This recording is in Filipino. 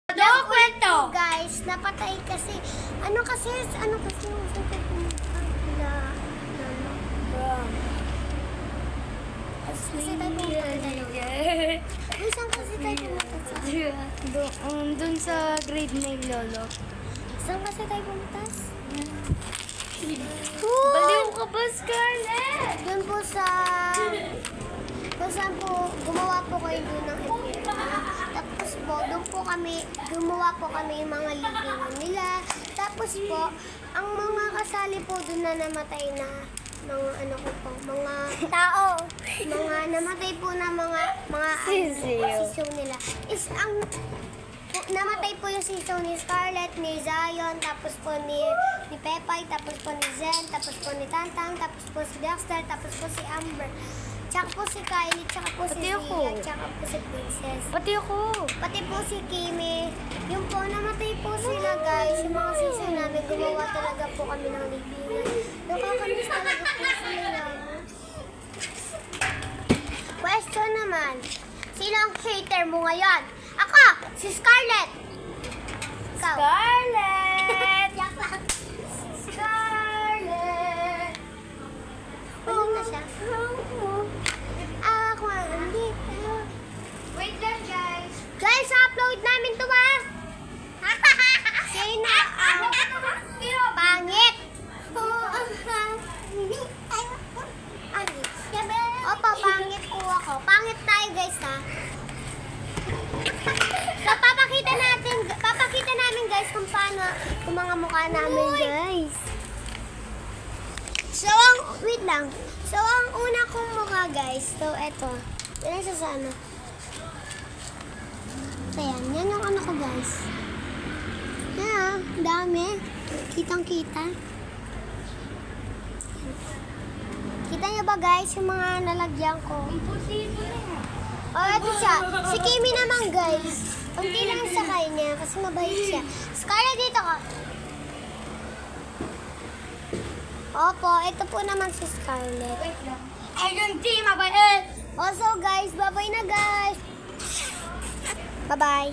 Ano kwento? Guys, napatay kasi. Ano kasi yung sakit mo? Kasi tayo pumunta doon. Saan kasi tayo pumunta? Doon sa grade na yung lolo. Saan kasi tayo pumunta? Baliw ka ba, Scarlett? Doon po sa... Kung saan po, gumawa po kayo doon ng event. Tapos po, doon po kami, gumawa po kami yung mga libingan nila. Tapos po, ang mga kasali po doon na namatay na mga ano ko po, mga tao, mga namatay po na mga sisiw nila. Is ang namatay po yung sisiw ni Scarlett, ni Zion, tapos po ni Pepay, tapos po ni Zen, tapos po ni Tantang, tapos po si Dexter, tapos po si Amber. Tsaka po si Kylie, tsaka po si Zia, tsaka po si Princess. Pati ako. Pati po si Kimi. Yung po, namatay po sila guys. Yung mga sisiw namin, gumawa talaga po kami ng libingan. Nakakamiss talaga po sila. Question naman, sino ang hater mo ngayon? Ako! Si Scarlett! Ikaw. Scarlett! Scarlett! Ano na siya? Ako ang dito. Wait lang, guys. Guys, upload namin to ba? Sino ang pangit? Opo, pangit po ako. Pangit tayo guys ha. So, papakita namin guys kung paano kung mga mukha namin guys. So, wait lang. So, ang una kong mukha guys, so eto. Yan sa sana. Ayan, yan yung ano ko guys. Yan, dami. Kitang-kita. Kita niyo ba guys yung mga nalagyan ko? Oh, ito siya. Si Kimi naman guys. Kunti lang sa kanya kasi mabait siya. Scarlett, dito ka. Opo, ito po naman si Scarlett. Ayun, di mabait. Also guys, bye-bye na guys. Bye-bye.